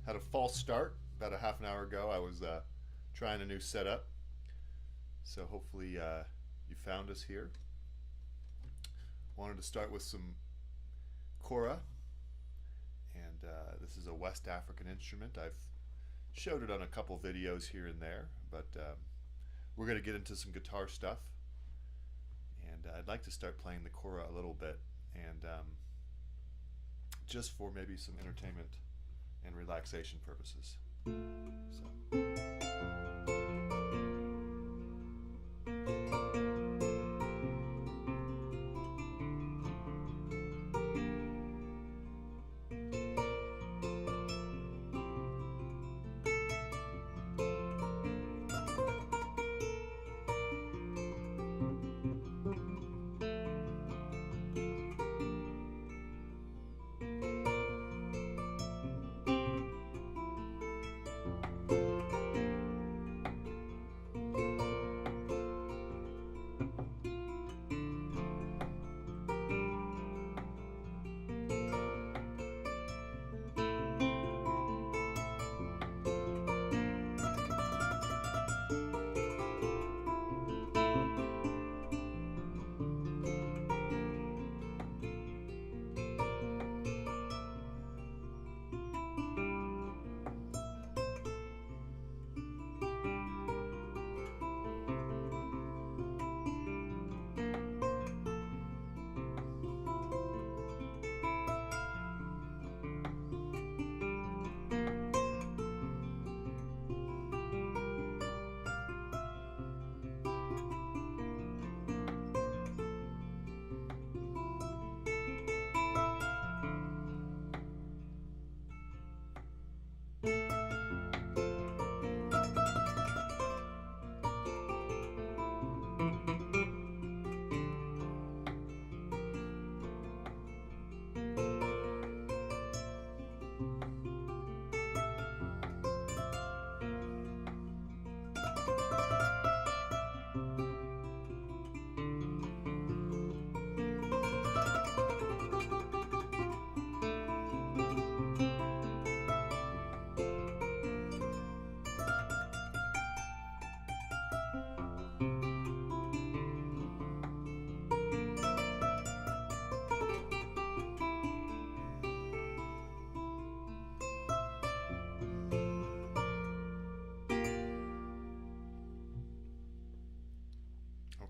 Had a false start about a half an hour ago. I was trying a new setup, so hopefully you found us here. Wanted to start with some Kora, and this is a West African instrument. I've showed it on a couple videos here and there, but we're going to get into some guitar stuff, and I'd like to start playing the Kora a little bit, and just for maybe some entertainment and relaxation purposes. So.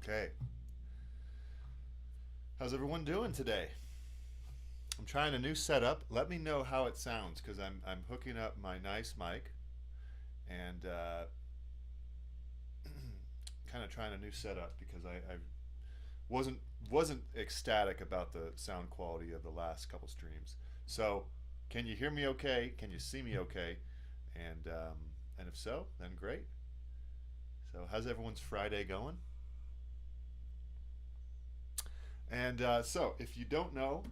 Okay. How's everyone doing today? I'm trying a new setup. Let me know how it sounds because I'm hooking up my nice mic and kind of trying a new setup because I wasn't ecstatic about the sound quality of the last couple streams. So, can you hear me okay? Can you see me okay? And if so, then great. So, how's everyone's Friday going? And so, if you don't know,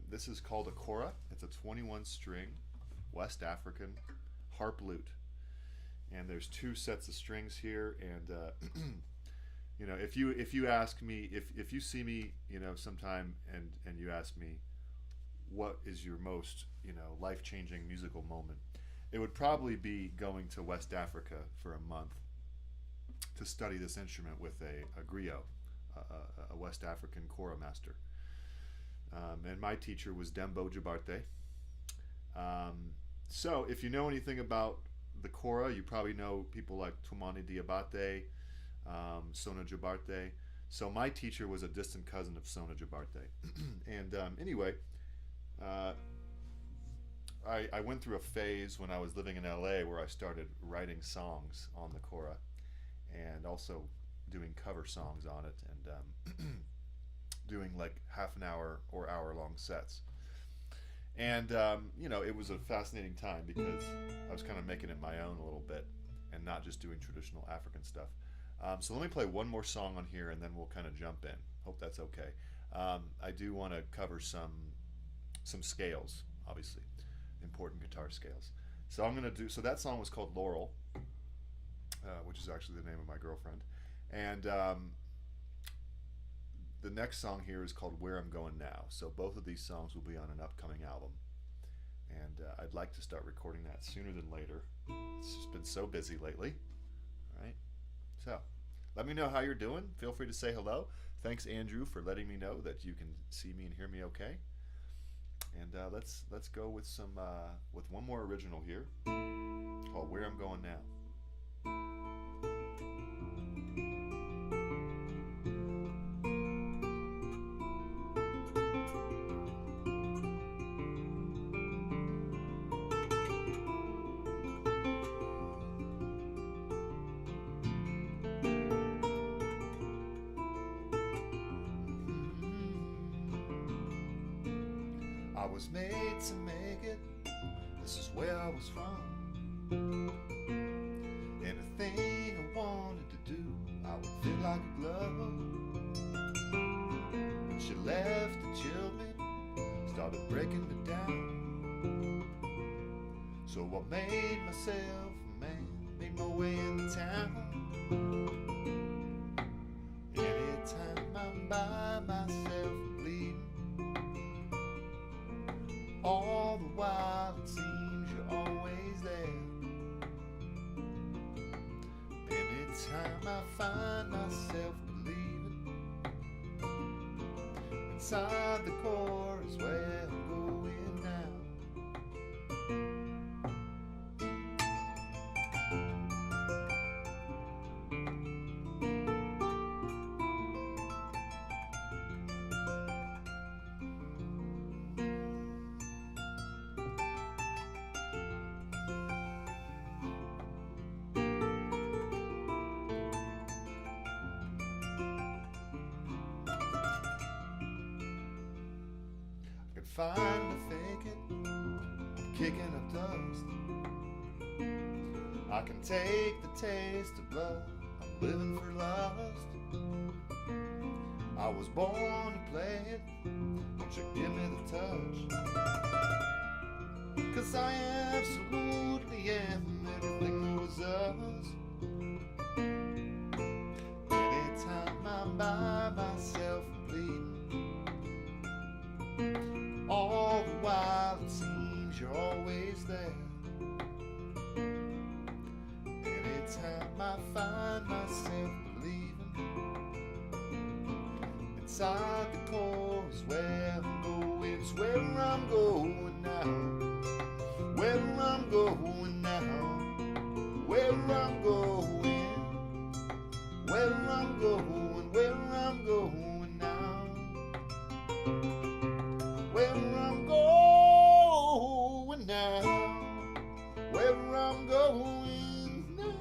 this is called a Kora. It's a 21 string West African harp lute. And there's two sets of strings here. And, if you ask me, if you see me, sometime and you ask me, what is your most, life changing musical moment? It would probably be going to West Africa for a month to study this instrument with a griot, a West African Kora master. And my teacher was Dembo Jabarte. So if you know anything about the Kora, you probably know people like Tumani Diabate, Sona Jabarte. So my teacher was a distant cousin of Sona Jabarte. And anyway, I went through a phase when I was living in LA where I started writing songs on the Kora and also doing cover songs on it and doing like half an hour or hour long sets. And, it was a fascinating time because I was kind of making it my own a little bit and not just doing traditional African stuff. So let me play one more song on here and then we'll kind of jump in. Hope that's okay. I do want to cover some scales, obviously, important guitar scales. So so that song was called Laurel, which is actually the name of my girlfriend. And the next song here is called Where I'm Going Now. So both of these songs will be on an upcoming album. and I'd like to start recording that sooner than later. It's just been so busy lately. All right, so let me know how you're doing. Feel free to say hello. Thanks, Andrew, for letting me know that you can see me and hear me okay. And let's go with with one more original here called "Where I'm Going Now." I was made to make it, this is where I was from. Anything I wanted to do, I would feel like a glove. When she left, it chilled me, started breaking me down. So I made myself a man, made my way into town. Anytime I'm by myself bleeding, all the while it seems you're always there. Anytime I find myself believing, inside the core is where I'm going now. Find to fake it, I'm kicking up dust. I can take the taste of blood, I'm living for lust. I was born to play it, won't you give me the touch? 'Cause I absolutely am everything there was us. Anytime I'm by myself bleeding, all the while it seems you're always there. Anytime I find myself believing, inside the core is where I'm going. It's where I'm going now. Where I'm going now. Where I'm going. Where I'm going. Where I'm going now. Where I'm going now, where I'm going now,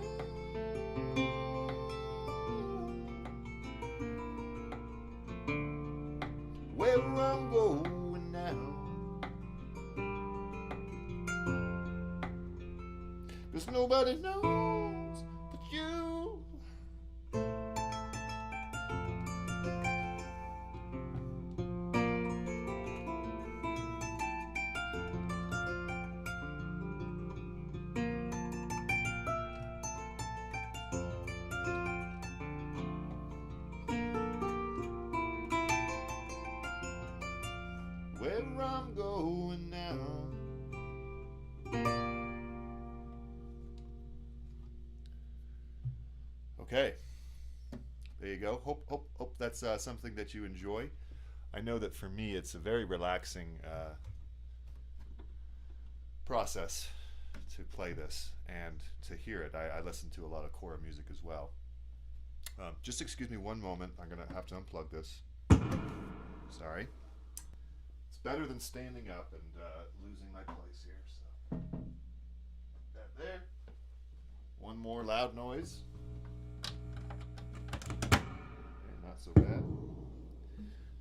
where I'm going now. 'Cause nobody knows but you. Where I'm going now. Okay, there you go. Hope that's something that you enjoy. I know that for me, it's a very relaxing process to play this and to hear it. I listen to a lot of Kora music as well. Just excuse me one moment. I'm gonna have to unplug this. Sorry. Better than standing up and losing my place here. So that there. One more loud noise. Okay, not so bad.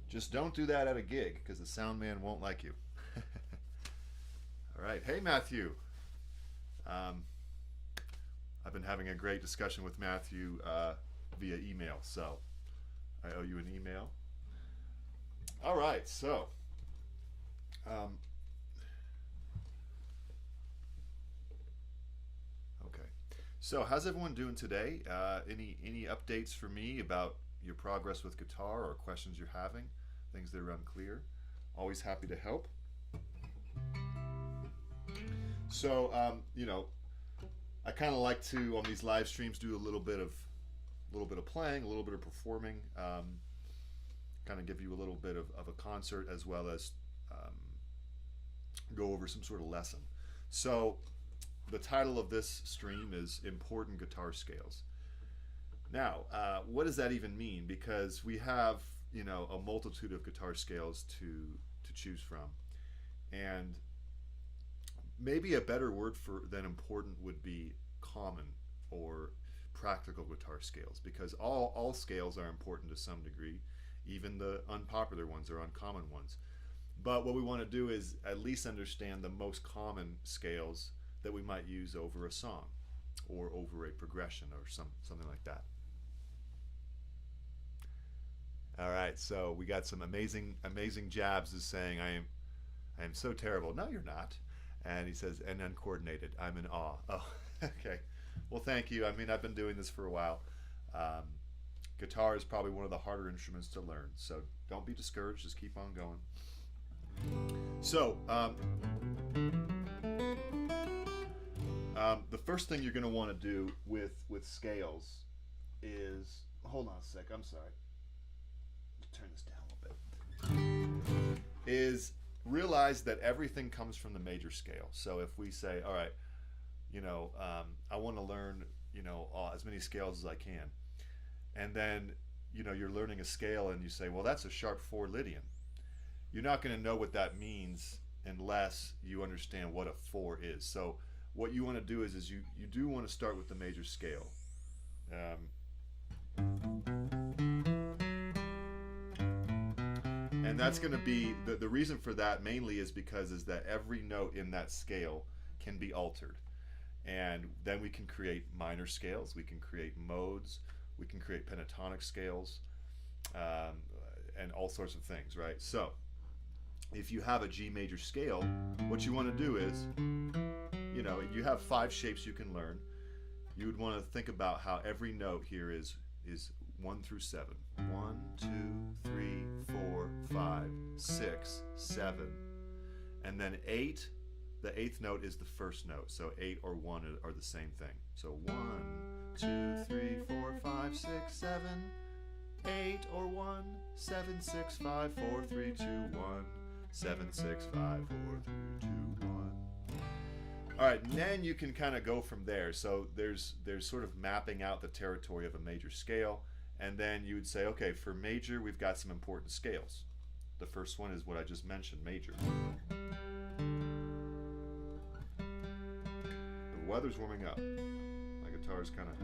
Just don't do that at a gig because the sound man won't like you. All right. Hey, Matthew. I've been having a great discussion with Matthew via email, so I owe you an email. All right, so okay. So how's everyone doing today? Any updates for me about your progress with guitar or questions you're having, things that are unclear? Always happy to help. So, I kind of like to on these live streams do a little bit of playing, a little bit of performing, kind of give you a little bit of a concert as well as go over some sort of lesson. So, the title of this stream is Important Guitar Scales. Now, what does that even mean? Because we have, a multitude of guitar scales to choose from, and maybe a better word than important would be common or practical guitar scales, because all scales are important to some degree, even the unpopular ones or uncommon ones. But what we want to do is at least understand the most common scales that we might use over a song or over a progression or something like that. All right, so we got some amazing jabs is saying I am so terrible. No, you're not. And he says, and uncoordinated. I'm in awe. Oh, okay. Well, thank you. I mean, I've been doing this for a while. Guitar is probably one of the harder instruments to learn, so don't be discouraged. Just keep on going. So, the first thing you're going to want to do with scales is, hold on a sec. I'm sorry. Turn this down a little bit. Is realize that everything comes from the major scale. So if we say, all right, I want to learn, as many scales as I can, and then, you're learning a scale and you say, well, that's a sharp 4 Lydian. You're not going to know what that means unless you understand what a 4 is. So what you want to do is you do want to start with the major scale. And that's going to be, the reason for that mainly is that every note in that scale can be altered. And then we can create minor scales, we can create modes, we can create pentatonic scales, and all sorts of things, right? So, if you have a G major scale, what you want to do is, you have 5 shapes you can learn. You would want to think about how every note here is 1 through 7. 1, 2, 3, 4, 5, 6, 7. And then 8, the 8th note is the first note. So 8 or 1 are the same thing. So 1, 2, 3, 4, 5, 6, 7, 8 or 1, 7, 6, 5, 4, 3, 2, 1, 7, 6, 5, 4, 3, 2, 1. All right, and then you can kind of go from there. So there's sort of mapping out the territory of a major scale. And then you would say, okay, for major, we've got some important scales. The first one is what I just mentioned, major. The weather's warming up. My guitar's kind of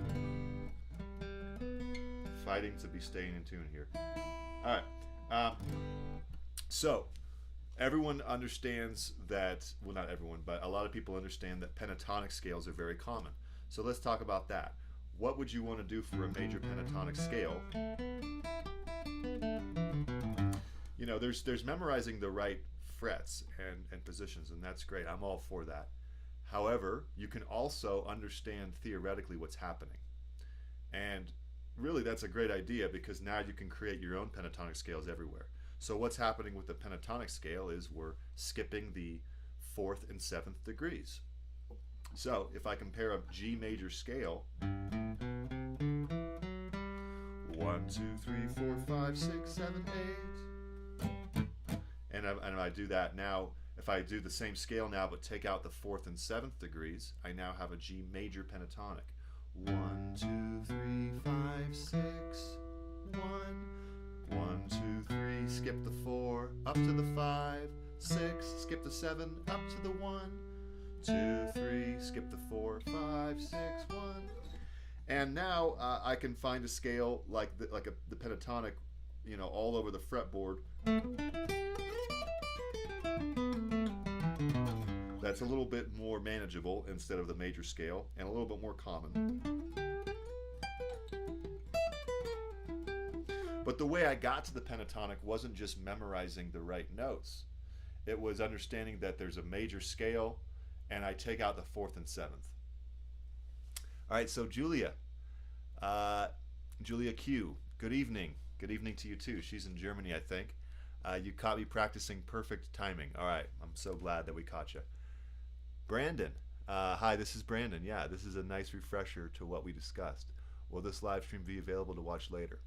fighting to be staying in tune here. All right. So everyone understands that, well, not everyone, but a lot of people understand that pentatonic scales are very common. So let's talk about that. What would you want to do for a major pentatonic scale? There's memorizing the right frets and positions, and that's great. I'm all for that. However, you can also understand theoretically what's happening. And really, that's a great idea because now you can create your own pentatonic scales everywhere. So what's happening with the pentatonic scale is we're skipping the 4th and 7th degrees. So if I compare a G major scale, 1, 2, 3, 4, 5, 6, 7, 8, and I do that now. If I do the same scale now but take out the 4th and 7th degrees, I now have a G major pentatonic. 1, 2, 3, 5, 6, 1, 1, 2, 3, skip the 4, up to the 5, 6, skip the 7, up to the 1, 2, 3, skip the 4, 5, 6, 1. And now I can find a scale like the pentatonic, all over the fretboard. That's a little bit more manageable instead of the major scale and a little bit more common. But the way I got to the pentatonic wasn't just memorizing the right notes. It was understanding that there's a major scale and I take out the 4th and 7th. All right, so Julia Q, good evening. Good evening to you too. She's in Germany, I think. You caught me practicing perfect timing. All right, I'm so glad that we caught you. Brandon. Hi, this is Brandon. Yeah, this is a nice refresher to what we discussed. Will this live stream be available to watch later?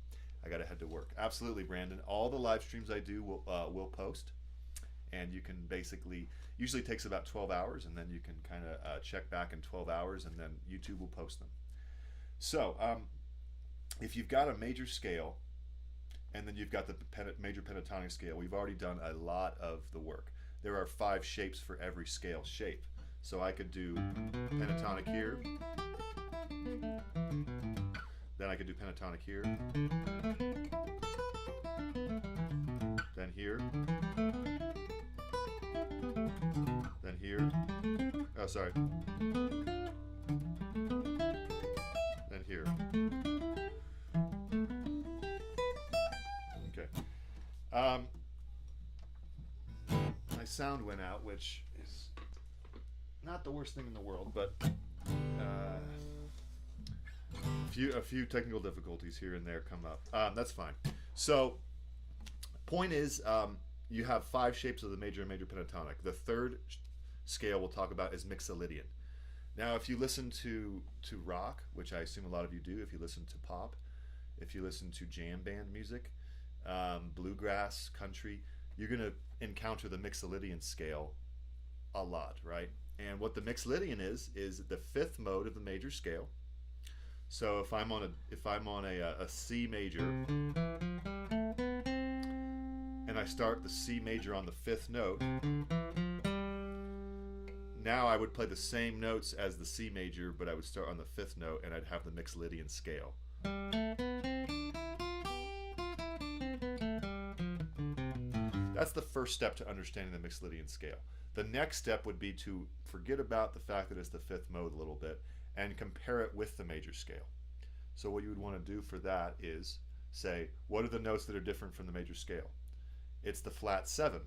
I gotta head to work. Absolutely, Brandon. All the live streams I do will post, and you can basically, usually takes about 12 hours, and then you can kind of check back in 12 hours, and then YouTube will post them. So, if you've got a major scale, and then you've got the major pentatonic scale, we've already done a lot of the work. There are 5 shapes for every scale shape. So I could do pentatonic here, then I could do pentatonic here, then here, then here, oh sorry, then here. Okay. My sound went out, which is not the worst thing in the world, but a few technical difficulties here and there come up. That's fine. So, point is, you have 5 shapes of the major and major pentatonic. The third scale we'll talk about is Mixolydian. Now, if you listen to rock, which I assume a lot of you do, if you listen to pop, if you listen to jam band music, bluegrass, country, you're going to encounter the Mixolydian scale a lot, right? And what the Mixolydian is the 5th mode of the major scale. So if I'm on a C major and I start the C major on the 5th note, now I would play the same notes as the C major, but I would start on the 5th note and I'd have the Mixolydian scale. That's the first step to understanding the Mixolydian scale. The next step would be to forget about the fact that it's the 5th mode a little bit and compare it with the major scale. So what you would want to do for that is say, what are the notes that are different from the major scale? It's the flat 7.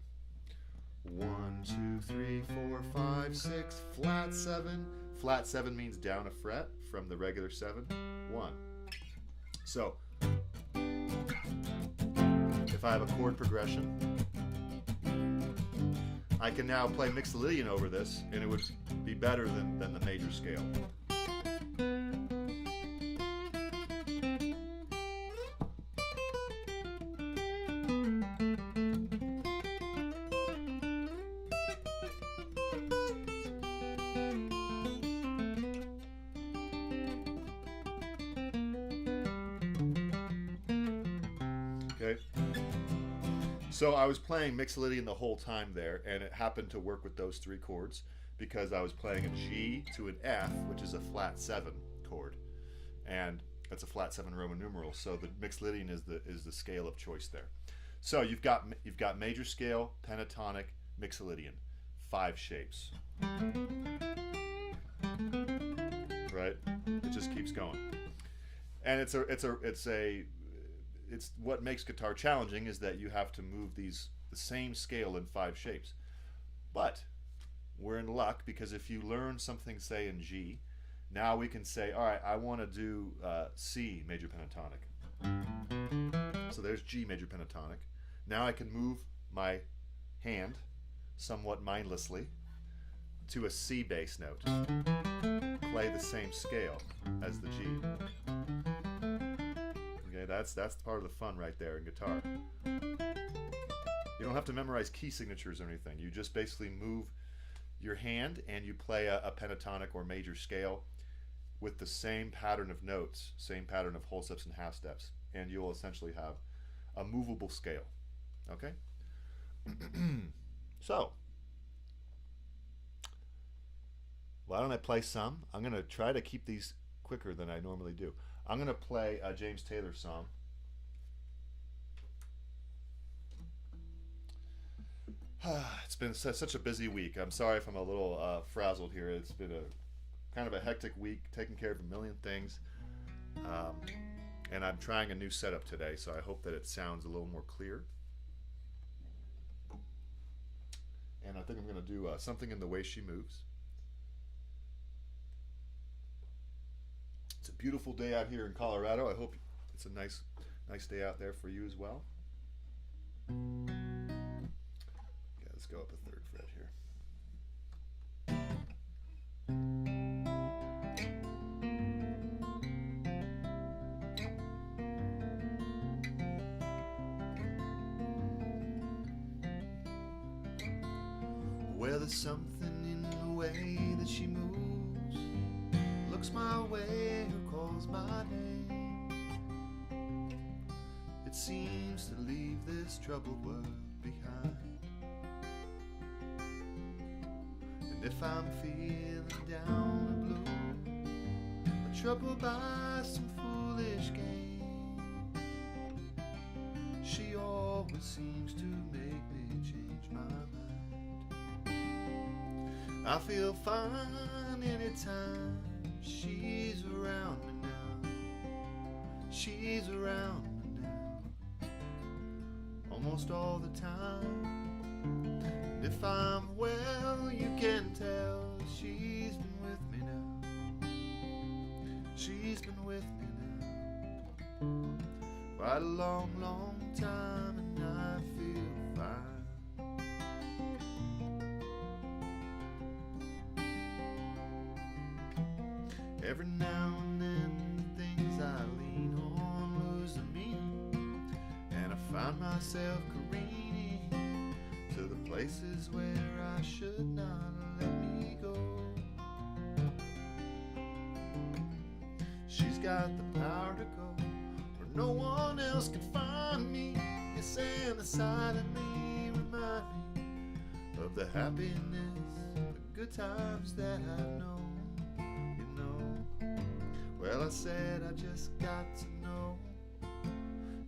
1, 2, 3, 4, 5, 6, flat 7. Flat 7 means down a fret from the regular 7. 1. So if I have a chord progression, I can now play Mixolydian over this, and it would be better than the major scale. Okay. So I was playing Mixolydian the whole time there, and it happened to work with those 3 chords because I was playing a G to an F, which is a flat 7 chord, and that's a flat 7 Roman numeral. So the Mixolydian is the scale of choice there. So you've got major scale, pentatonic, Mixolydian, 5 shapes. Right? It just keeps going, and it's what makes guitar challenging is that you have to move the same scale in 5 shapes. But we're in luck because if you learn something, say in G, now we can say, all right, I want to do C major pentatonic. So there's G major pentatonic. Now I can move my hand somewhat mindlessly to a C bass note. Play the same scale as the G. Okay, that's part of the fun right there in guitar. You don't have to memorize key signatures or anything. You just basically move your hand and you play a pentatonic or major scale with the same pattern of notes, same pattern of whole steps and half steps, and you'll essentially have a movable scale. Okay? So, why don't I play some? I'm going to try to keep these quicker than I normally do. I'm going to play a James Taylor song. It's been such a busy week. I'm sorry if I'm a little frazzled here. It's been a kind of a hectic week, taking care of a million things. And I'm trying a new setup today, so I hope that it sounds a little more clear. And I think I'm going to do Something in the Way She Moves. It's a beautiful day out here in Colorado. I hope it's a nice day out there for you as well. Okay, let's go up a 3rd fret here. Well, there's something in the way that she moves, looks my way or calls my name. It seems to leave this troubled world behind. And if I'm feeling down or blue, or troubled by some foolish game, she always seems to make me change my mind. I feel fine anytime she's around me now. She's around me now, almost all the time. And if I'm well, you can tell she's been with me now. She's been with me now quite a long, long time, and I feel fine. Every now and then the things I lean on lose their meaning, and I find myself careening to the places where I should not let me go. She's got the power to go where no one else can find me. Yes, and silently remind me of the happiness, the good times that I've known. Well, I said I just got to know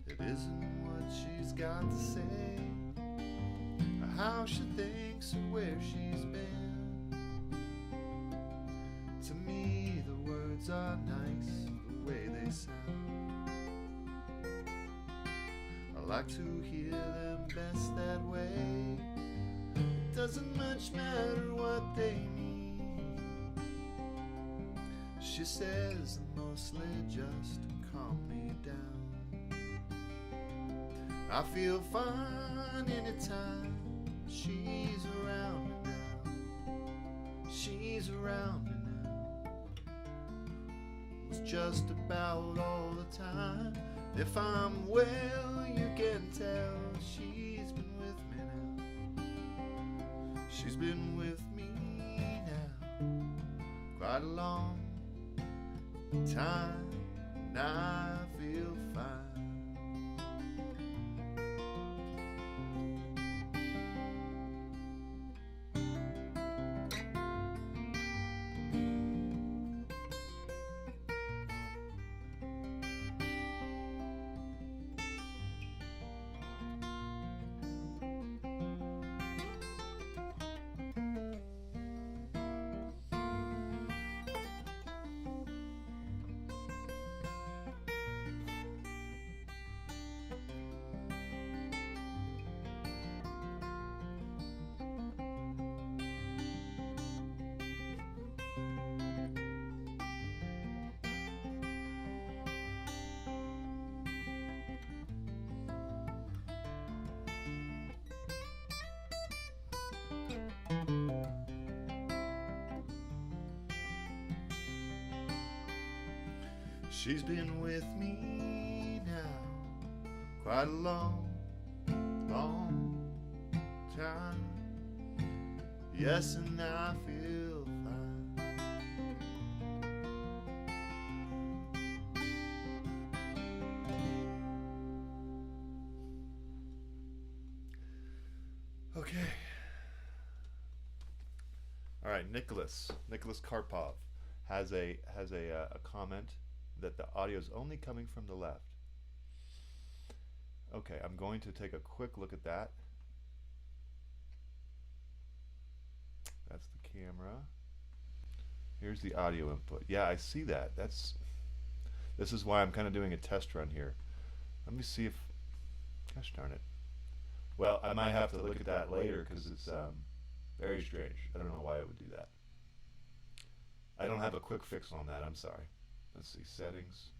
it isn't what she's got to say, or how she thinks or where she's been. To me the words are nice the way they sound. I like to hear them best that way. It doesn't much matter what they mean. She says mostly just to calm me down. I feel fine anytime she's around me now. She's around me now, it's just about all the time. If I'm well, you can tell she's been with me now. She's been with me now quite a long time, and I feel fine. She's been with me now quite a long, long time. Yes, and I feel fine. Okay. All right, Nicholas Karpov has a comment that the audio is only coming from the left. Okay, I'm going to take a quick look at that. That's the camera. Here's the audio input. Yeah, I see that. This is why I'm kind of doing a test run here. Let me see if, gosh darn it. Well, I might have to look at that later because it's very strange. I don't know why it would do that. I don't have a quick fix on that, I'm sorry. Let's see, settings.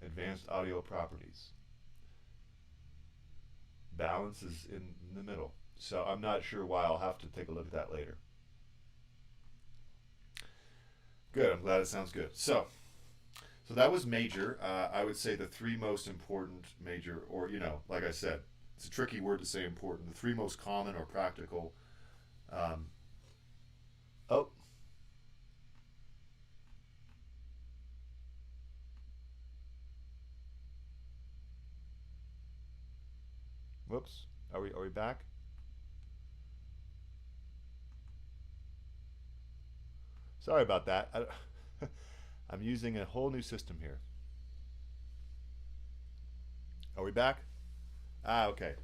Advanced audio properties. Balance is in the middle. So I'm not sure why. I'll have to take a look at that later. Good, I'm glad it sounds good. So So that was major. I would say the three most important major, or like I said, it's a tricky word to say important. The three most common or practical. Um, oh, whoops. Are we back? Sorry about that. I'm using a whole new system here. Are we back? Ah, okay.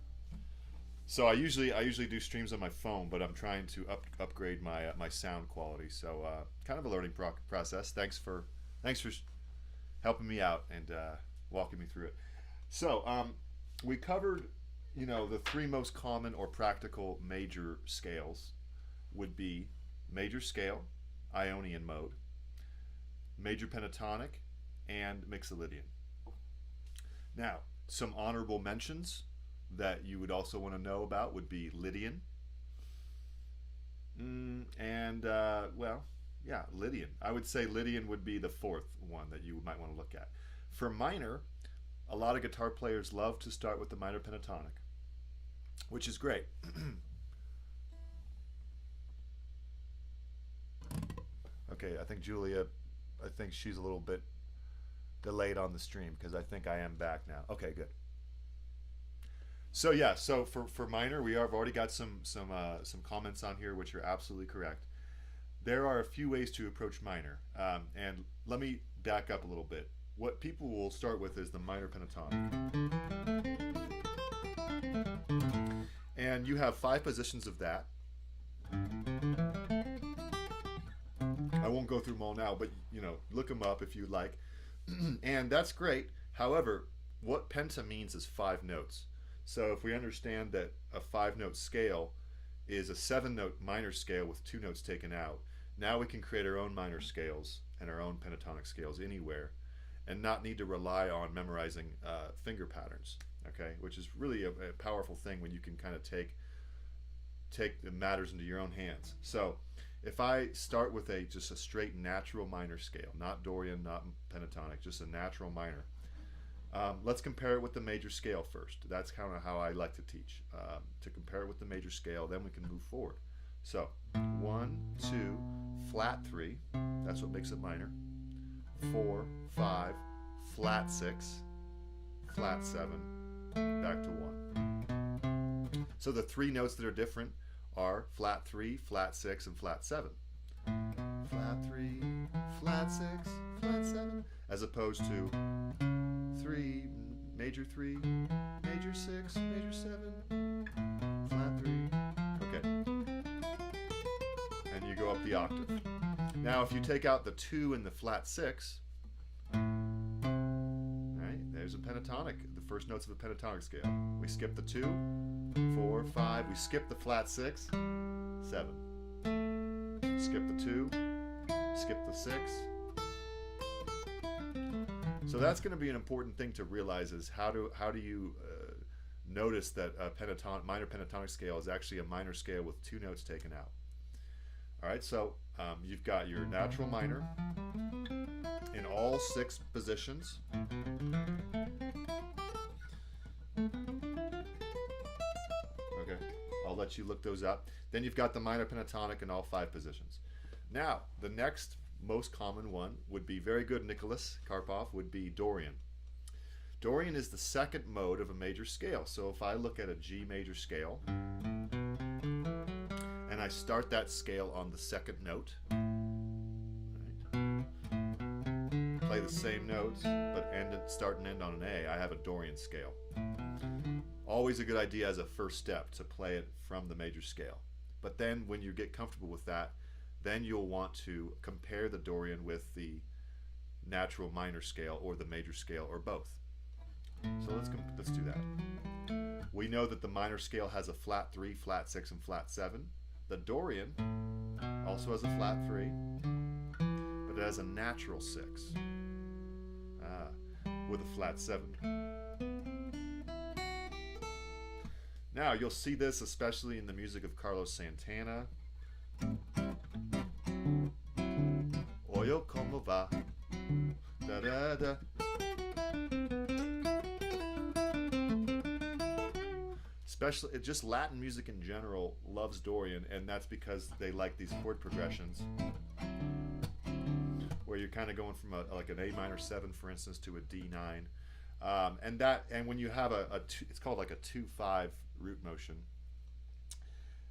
So I usually do streams on my phone, but I'm trying to upgrade my sound quality. So kind of a learning process. Thanks for helping me out and walking me through it. So we covered the three most common or practical major scales would be major scale, Ionian mode, major pentatonic, and Mixolydian. Now, some honorable mentions that you would also want to know about would be Lydian. Lydian. I would say Lydian would be the fourth one that you might want to look at. For minor, a lot of guitar players love to start with the minor pentatonic, which is great. Okay, I think she's a little bit delayed on the stream because I think I am back now. Okay, good. So yeah, so for minor, we have already got some comments on here, which are absolutely correct. There are a few ways to approach minor, and let me back up a little bit. What people will start with is the minor pentatonic, and you have 5 positions of that. I won't go through them all now, but look them up if you'd like, and that's great. However, what penta means is 5 notes. So if we understand that a 5-note scale is a 7-note minor scale with 2 notes taken out, now we can create our own minor scales and our own pentatonic scales anywhere and not need to rely on memorizing finger patterns, okay? Which is really a powerful thing when you can kind of take the matters into your own hands. So if I start with just a straight natural minor scale, not Dorian, not pentatonic, just a natural minor, let's compare it with the major scale first. That's kind of how I like to teach. To compare it with the major scale, then we can move forward. So 1, 2, flat 3, that's what makes it minor. 4, 5, flat 6, flat 7, back to 1. So the 3 notes that are different are flat 3, flat 6, and flat 7. Flat 3, flat 6, flat 7, as opposed to 3, major 3, major 6, major 7, flat 3. Okay. And you go up the octave. Now if you take out the 2 and the flat 6, right, there's a pentatonic, the first notes of a pentatonic scale. We skip the 2, 4, 5, we skip the flat 6, 7. Skip the 2, skip the 6. So that's going to be an important thing to realize is how do you notice that a minor pentatonic scale is actually a minor scale with 2 notes taken out. All right, so you've got your natural minor in all 6 positions. Okay, I'll let you look those up. Then you've got the minor pentatonic in all 5 positions. Now, the next most common one would be very good, Nicholas Karpov, would be Dorian. Dorian is the 2nd mode of a major scale. So if I look at a G major scale and I start that scale on the 2nd note, right, play the same notes but start and end on an A, I have a Dorian scale. Always a good idea as a first step to play it from the major scale. But then when you get comfortable with that, then you'll want to compare the Dorian with the natural minor scale or the major scale or both. So let's do that. We know that the minor scale has a flat 3, flat 6, and flat 7. The Dorian also has a flat 3, but it has a natural 6 with a flat 7. Now you'll see this especially in the music of Carlos Santana. Oyo como va, Da da da. Especially, just Latin music in general loves Dorian, and that's because they like these chord progressions where you're kind of going from like an A minor 7, for instance, to a D9, and when you have it's called like a 2-5 root motion.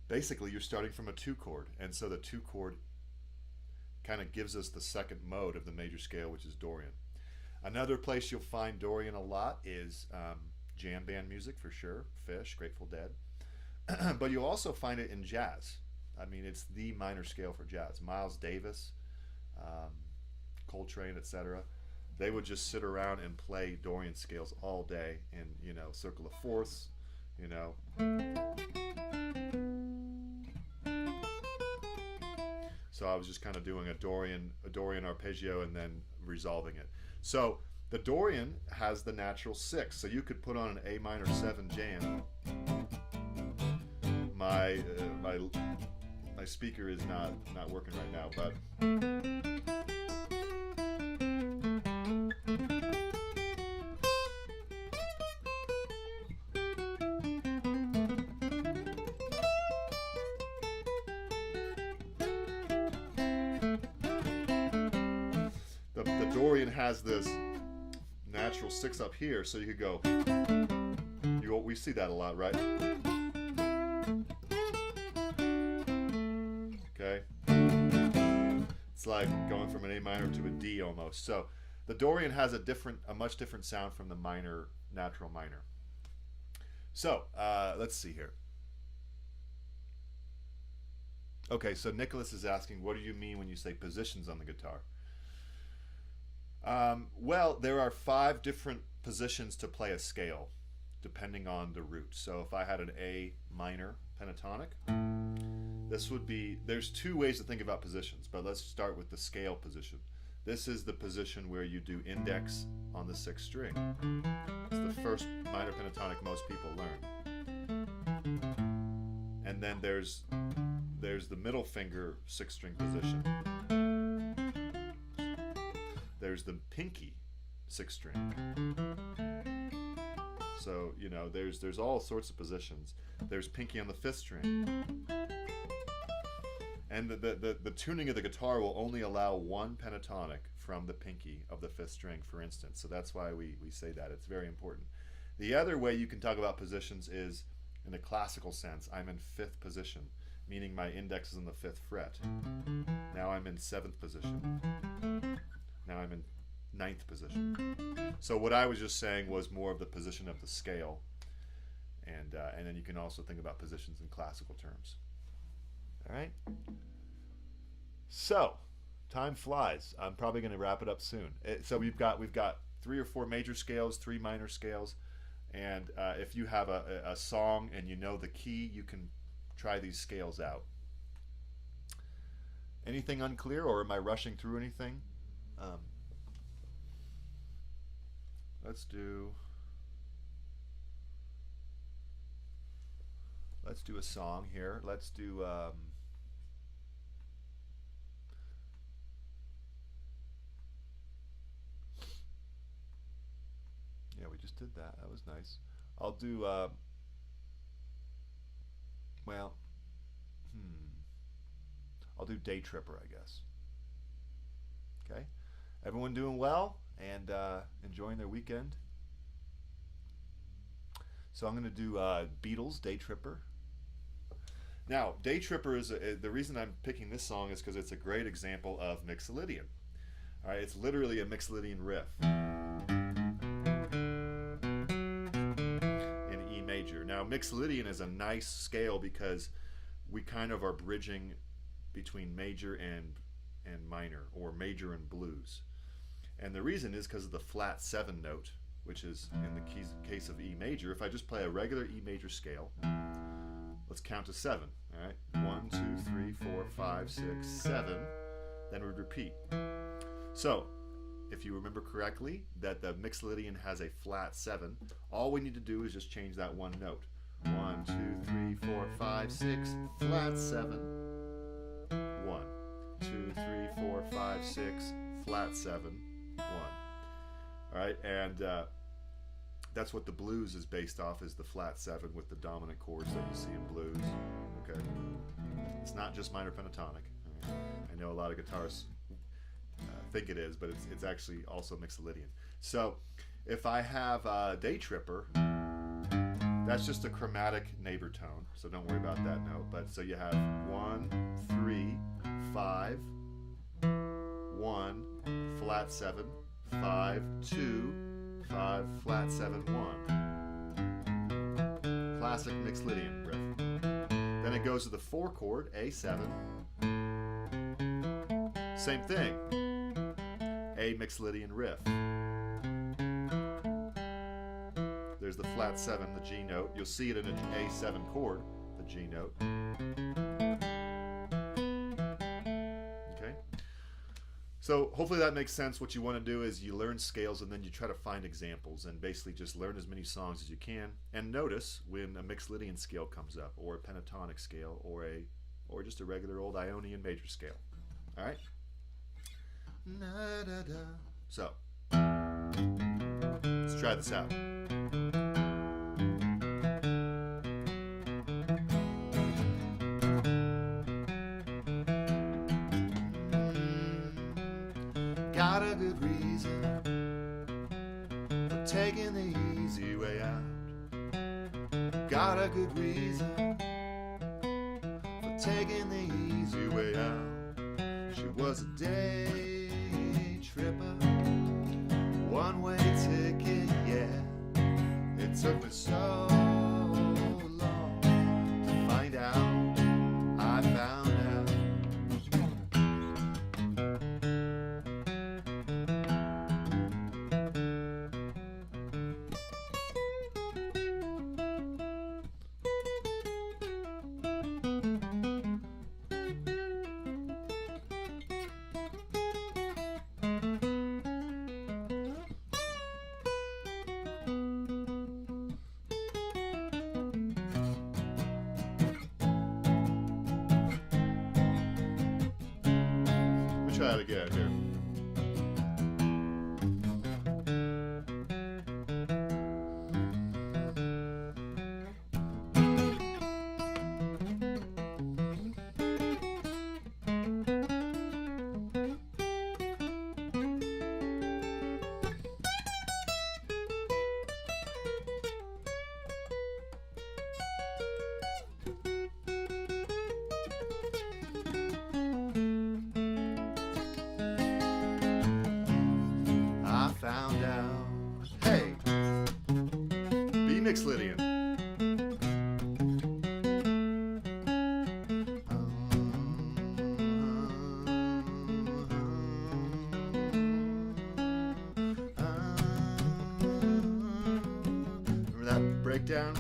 Basically, you're starting from a 2 chord, and so the 2 chord kind of gives us the second mode of the major scale, which is Dorian. Another place you'll find Dorian a lot is jam band music, for sure. Fish, Grateful Dead. But you'll also find it in jazz. I mean, it's the minor scale for jazz. Miles Davis, Coltrane, etc. They would just sit around and play Dorian scales all day in, circle of fourths, So I was just kind of doing a Dorian arpeggio and then resolving it. So the Dorian has the natural 6, so you could put on an A minor 7 jam. My speaker is not working right now, but the Dorian has this natural 6 up here, so you could go. We see that a lot, right? Okay, it's like going from an A minor to a D almost. So the Dorian has a much different sound from the natural minor. So let's see here. Okay, so Nicholas is asking, what do you mean when you say positions on the guitar? Well, there are 5 different positions to play a scale, depending on the root. So if I had an A minor pentatonic, there's 2 ways to think about positions, but let's start with the scale position. This is the position where you do index on the 6th string. It's the first minor pentatonic most people learn. And then there's the middle finger 6th string position. There's the pinky 6th string. So, there's all sorts of positions. There's pinky on the 5th string. And the tuning of the guitar will only allow 1 pentatonic from the pinky of the 5th string, for instance. So that's why we say that. It's very important. The other way you can talk about positions is in a classical sense. I'm in 5th position, meaning my index is on the 5th fret. Now I'm in 7th position. Now I'm in 9th position. So what I was just saying was more of the position of the scale, and then you can also think about positions in classical terms. All right. So time flies. I'm probably going to wrap it up soon. So we've got 3 or 4 major scales, 3 minor scales, and if you have a song and you know the key, you can try these scales out. Anything unclear, or am I rushing through anything? Let's do a song here. Let's do yeah, we just did that. That was nice. I'll do I'll do Day Tripper, I guess. Okay, everyone doing well and enjoying their weekend? So I'm going to do Beatles, Day Tripper. Now, Day Tripper is the reason I'm picking this song is because it's a great example of Mixolydian. All right, it's literally a Mixolydian riff in E major. Now, Mixolydian is a nice scale because we kind of are bridging between major and minor, or major and blues. And the reason is because of the flat 7 note, which is in the case of E major. If I just play a regular E major scale, let's count to 7. All right, 1, 2, 3, 4, 5, 6, 7. Then we repeat. So, if you remember correctly, that the Mixolydian has a flat 7. All we need to do is just change that 1 note. 1, 2, 3, 4, 5, 6, flat 7. 1, 2, 3, 4, 5, 6, flat 7. 1, All right, and that's what the blues is based off, is the flat 7 with the dominant chords that you see in blues. Okay, it's not just minor pentatonic. Right? I know a lot of guitarists think it is, but it's actually also Mixolydian. So if I have a Day Tripper, that's just a chromatic neighbor tone, so don't worry about that note. But so you have 1, 3, 5, 1, flat 7, 5, 2, 5, flat 7, 1. Classic Mixolydian riff. Then it goes to the 4 chord, A7. Same thing, A Mixolydian riff. There's the flat 7, the G note. You'll see it in an A7 chord, the G note. Okay. So hopefully that makes sense. What you want to do is you learn scales and then you try to find examples and basically just learn as many songs as you can. And notice when a Mixolydian scale comes up, or a pentatonic scale, or just a regular old Ionian major scale. All right. So let's try this out. Got a good reason for taking the easy way out. Got a good reason for taking the easy way out. She was a day tripper, one-way ticket, yeah. It took me so long to find out. I found out. Try it again here. Found out. Hey, B Mixolydian. Remember that breakdown?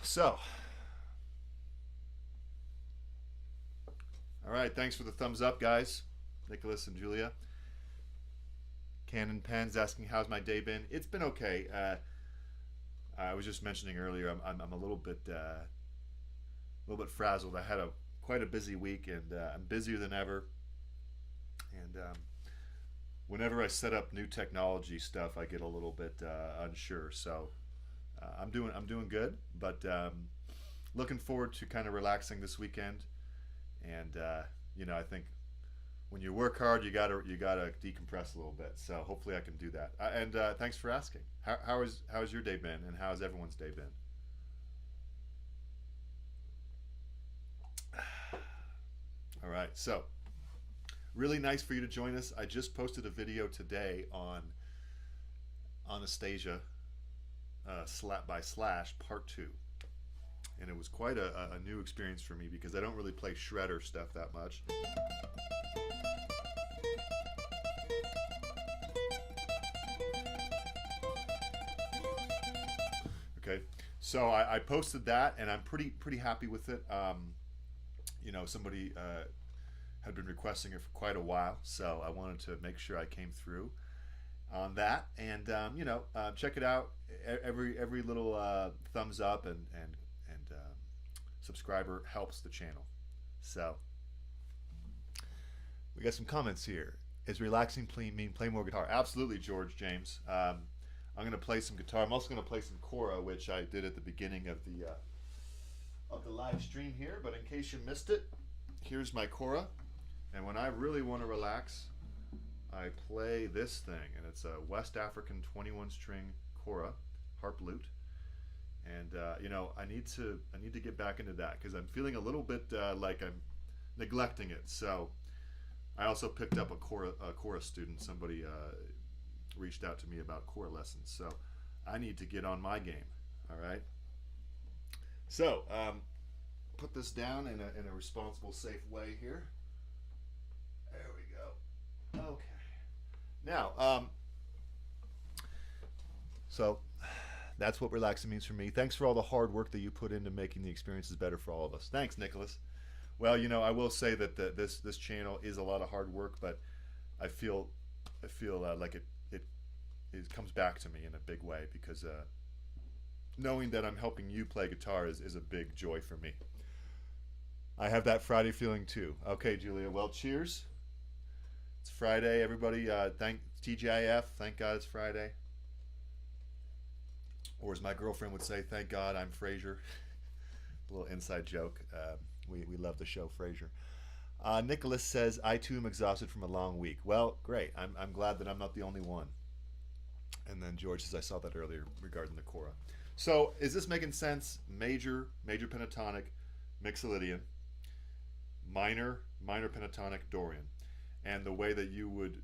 So, all right, thanks for the thumbs up, guys. Nicholas and Julia. Cannon Pens asking, how's my day been? It's been okay. I was just mentioning earlier, I'm a little bit frazzled. I had quite a busy week, and I'm busier than ever. And whenever I set up new technology stuff, I get a little bit unsure. So. I'm doing good, but looking forward to kind of relaxing this weekend. And you know, I think when you work hard, you gotta decompress a little bit. So hopefully I can do that. And thanks for asking. How's your day been, and how's everyone's day been? All right, so really nice for you to join us. I just posted a video today on Anastasia. Slap by Slash Part 2, and it was quite a new experience for me because I don't really play shredder stuff that much. Okay, so I posted that, and I'm pretty happy with it. You know, somebody had been requesting it for quite a while, so I wanted to make sure I came through on that. And check it out. Every little thumbs up and subscriber helps the channel. So we got some comments here. Is relaxing mean play more guitar? Absolutely, George James. I'm going to play some guitar. I'm also going to play some Kora, which I did at the beginning of the live stream here. But in case you missed it, here's my Kora. And when I really want to relax, I play this thing, and it's a West African 21-string Kora harp lute. And I need to get back into that because I'm feeling a little bit like I'm neglecting it. So I also picked up a Kora student. Somebody reached out to me about Kora lessons, so I need to get on my game. All right. So put this down in a responsible, safe way here. There we go. Okay. Now, so that's what relaxing means for me. Thanks for all the hard work that you put into making the experiences better for all of us. Thanks, Nicholas. Well, I will say that this channel is a lot of hard work, but I feel like it comes back to me in a big way because knowing that I'm helping you play guitar is a big joy for me. I have that Friday feeling too. Okay, Julia. Well, cheers. It's Friday, everybody. Thank TGIF. Thank God it's Friday. Or as my girlfriend would say, thank God I'm Frasier. A little inside joke. We love the show Frasier. Nicholas says, I too am exhausted from a long week. Well, great. I'm glad that I'm not the only one. And then George says, I saw that earlier regarding the Kora. So is this making sense? Major pentatonic, Mixolydian, minor pentatonic, Dorian. And the way that you would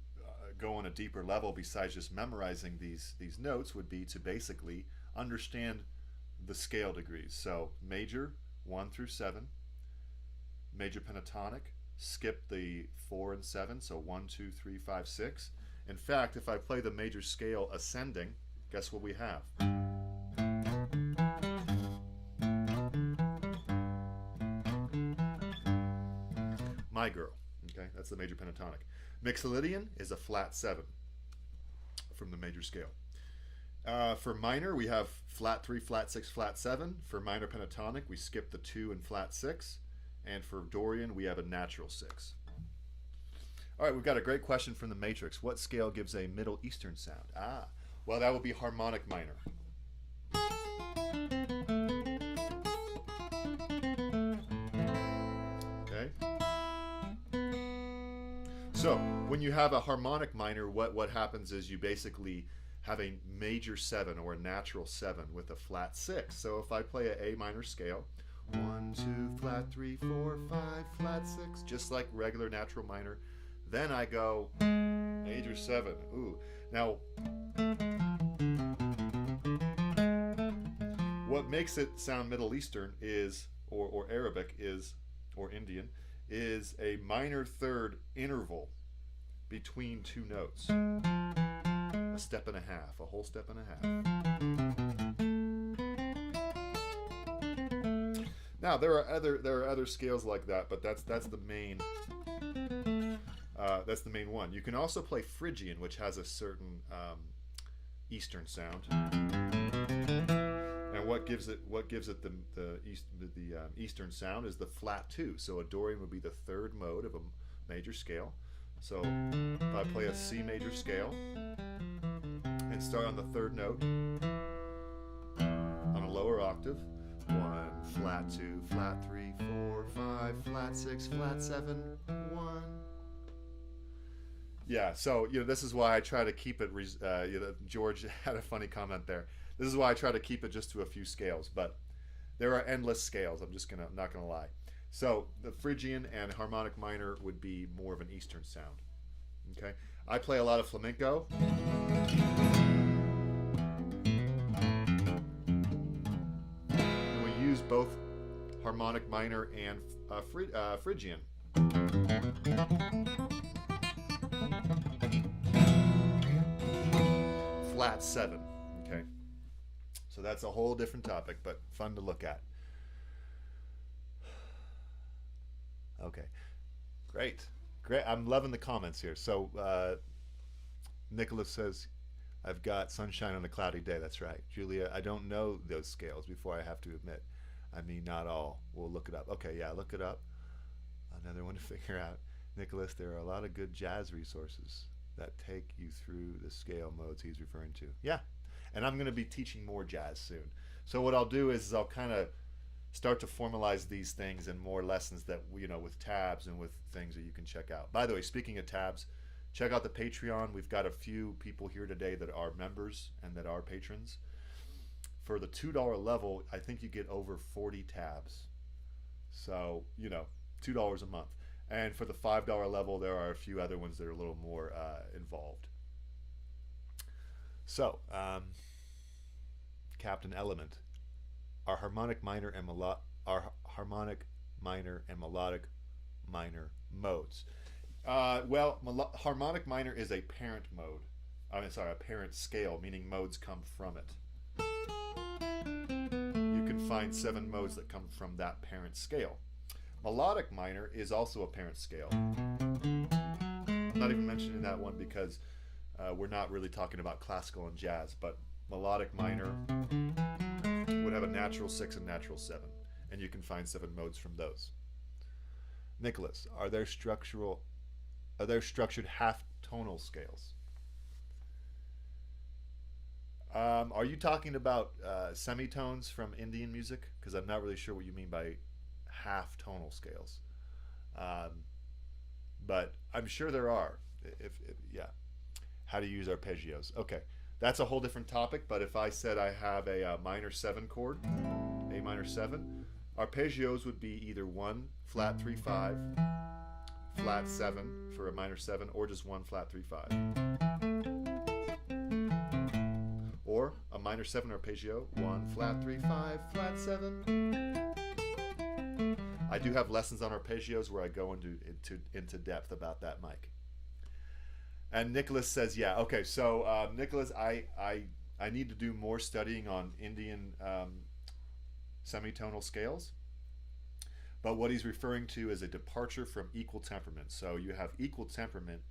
go on a deeper level besides just memorizing these notes would be to basically understand the scale degrees. So major, 1 through 7. Major pentatonic, skip the 4 and 7, so 1, 2, 3, 5, 6. In fact, if I play the major scale ascending, guess what we have? My Girl. Okay, that's the major pentatonic. Mixolydian is a flat 7 from the major scale. For minor, we have flat 3, flat 6, flat 7. For minor pentatonic, we skip the 2 and flat 6. And for Dorian, we have a natural 6. All right, we've got a great question from the Matrix. What scale gives a Middle Eastern sound? Well, that would be harmonic minor. Okay. So when you have a harmonic minor, what happens is you basically have a major 7 or a natural 7 with a flat 6. So if I play an A minor scale, 1, 2, flat 3, 4, 5, flat 6, just like regular natural minor. Then I go major 7. Ooh. Now, what makes it sound Middle Eastern is, or Arabic is, or Indian, is a minor third interval between 2 notes. A step and a half, a whole step and a half. Now there are other scales like that, but that's the main one. You can also play Phrygian, which has a certain Eastern sound. And what gives it the Eastern sound is the flat 2. So a Dorian would be the 3rd mode of a major scale. So if I play a C major scale and start on the 3rd note on a lower octave. 1, flat 2, flat 3, 4, 5, flat 6, flat 7, 1. Yeah, so this is why I try to keep it. George had a funny comment there. This is why I try to keep it just to a few scales, but there are endless scales. I'm just not gonna lie. So the Phrygian and harmonic minor would be more of an Eastern sound. Okay, I play a lot of flamenco. Both harmonic minor and Phrygian. Flat 7. Okay, so that's a whole different topic, but fun to look at. Okay, great. Great. I'm loving the comments here. So Nicholas says, I've got sunshine on a cloudy day. That's right. Julia, I don't know those scales before I have to admit. I mean, not all. We'll look it up. Okay, yeah, look it up. Another one to figure out. Nicholas, there are a lot of good jazz resources that take you through the scale modes he's referring to. Yeah, and I'm going to be teaching more jazz soon. So what I'll do is I'll kind of start to formalize these things in more lessons that, you know, with tabs and with things that you can check out. By the way, speaking of tabs, check out the Patreon. We've got a few people here today that are members and that are patrons. For the $2 level, I think you get over 40 tabs. So, you know, $2 a month. And for the $5 level, there are a few other ones that are a little more involved. So, Captain Element, are harmonic minor and melodic minor modes. Well, harmonic minor is a parent mode. A parent scale, meaning modes come from it. You can find 7 modes that come from that parent scale. Melodic minor is also a parent scale. I'm not even mentioning that one because we're not really talking about classical and jazz, but melodic minor would have a natural 6 and natural 7, and you can find 7 modes from those. Nicholas, are there structured half tonal scales? Are you talking about semitones from Indian music? Because I'm not really sure what you mean by half tonal scales, but I'm sure there are. Yeah, how to use arpeggios. Okay, that's a whole different topic. But if I said I have a minor 7 chord, A minor 7, arpeggios would be either 1 flat 3 5, flat 7 for a minor 7, or just 1 flat 3 5. Or a minor 7 arpeggio, 1 flat 3 5, flat 7. I do have lessons on arpeggios where I go into depth about that, Mike. And Nicholas says, yeah, okay. So Nicholas, I need to do more studying on Indian semitonal scales. But what he's referring to is a departure from equal temperament. So you have equal temperament,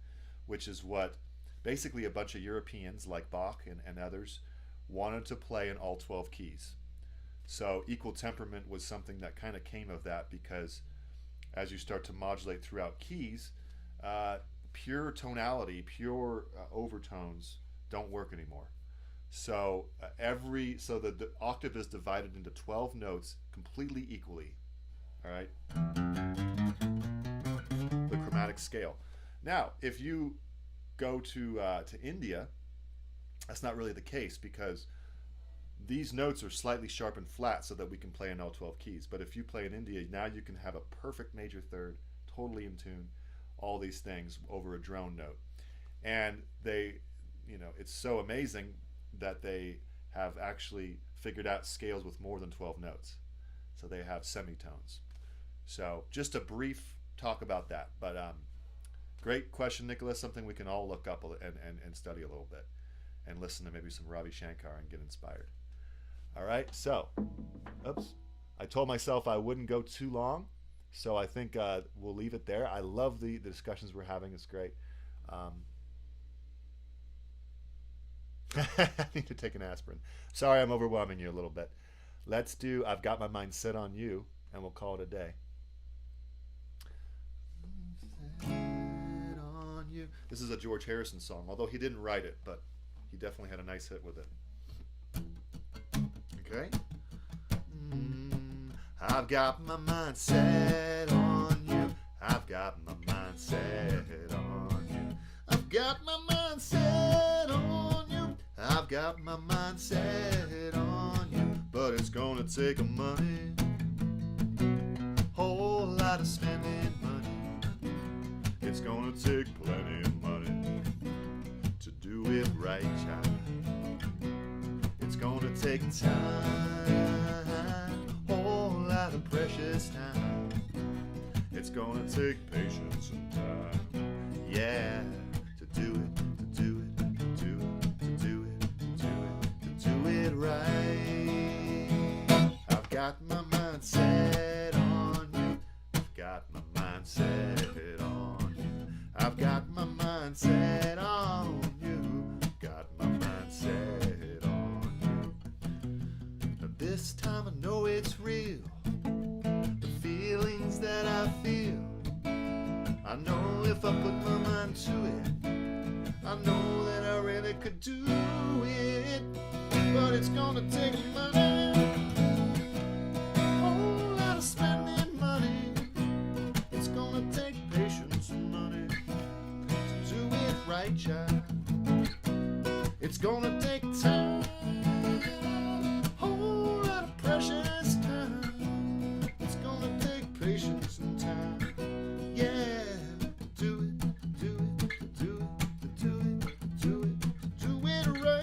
which is what basically a bunch of Europeans like Bach and others wanted to play in all 12 keys. So equal temperament was something that kind of came of that, because as you start to modulate throughout keys, pure tonality, pure overtones don't work anymore. So the octave is divided into 12 notes completely equally. All right, the chromatic scale. Now, if you go to India, that's not really the case, because these notes are slightly sharp and flat so that we can play in all 12 keys. But if you play in India, now you can have a perfect major third, totally in tune, all these things over a drone note. And they, you know, it's so amazing that they have actually figured out scales with more than 12 notes. So they have semitones. So just a brief talk about that. But great question, Nicholas. Something we can all look up and study a little bit, and listen to maybe some Ravi Shankar and get inspired. All right, so, oops, I told myself I wouldn't go too long, so I think we'll leave it there. I love the discussions we're having. It's great. I need to take an aspirin. Sorry, I'm overwhelming you a little bit. Let's do I've Got My Mind Set on You, and we'll call it a day. Set on you. This is a George Harrison song, although he didn't write it, but he definitely had a nice hit with it. Okay. I've got my mind set on you. I've got my mind set on you. I've got my mind set on you. I've got my mind set on you. But it's gonna take a money, whole lot of spending money. It's gonna take plenty of money to do it right, child. It's gonna take time, whole lot of precious time. It's gonna take patience and time, yeah, to do it, to do it, to do it, to do it, to do it, to do it right. I've got my mind set on you. I've got my mind set on you. it's gonna take money, whole lot of spending money. It's gonna take patience and money to do it right, child. It's gonna take time, whole lot of precious time. It's gonna take patience and time. Yeah, do it, do it, do it, do it, do it, do it right.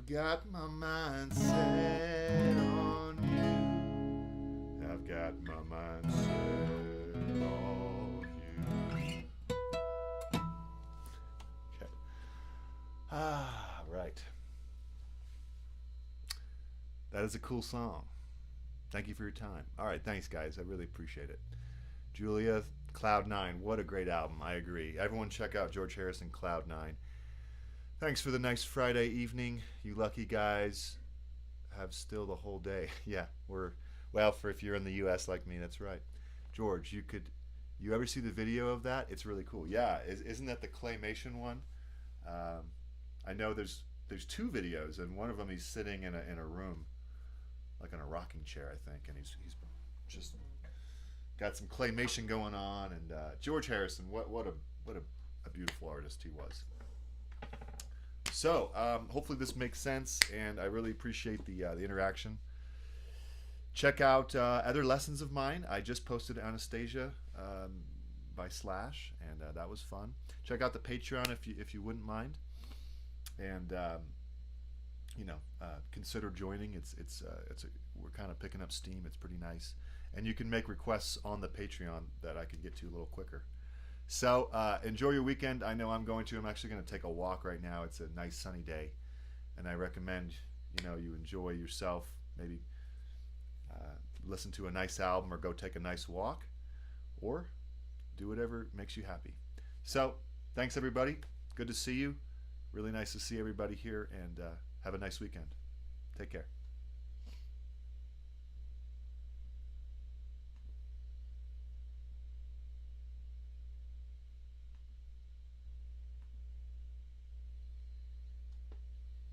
Got my mind set on you. I've got my mind set on you. Okay. Right. That is a cool song. Thank you for your time. All right, thanks, guys. I really appreciate it. Julia, Cloud 9. What a great album. I agree. Everyone check out George Harrison, Cloud 9. Thanks for the nice Friday evening. You lucky guys have still the whole day. Yeah, well, for if you're in the U.S. like me, that's right. George, you ever see the video of that? It's really cool. Yeah, isn't that the claymation one? I know there's two videos, and one of them he's sitting in a room, like in a rocking chair, I think, and he's just got some claymation going on. And George Harrison, what a beautiful artist he was. So, hopefully this makes sense, and I really appreciate the interaction. Check out other lessons of mine. I just posted Anastasia by Slash, and that was fun. Check out the Patreon if you wouldn't mind, and consider joining. We're kind of picking up steam. It's pretty nice, and you can make requests on the Patreon that I can get to a little quicker. So enjoy your weekend. I know I'm going to. I'm actually going to take a walk right now. It's a nice sunny day, and I recommend you enjoy yourself. Maybe listen to a nice album or go take a nice walk, or do whatever makes you happy. So thanks everybody. Good to see you. Really nice to see everybody here, and have a nice weekend. Take care.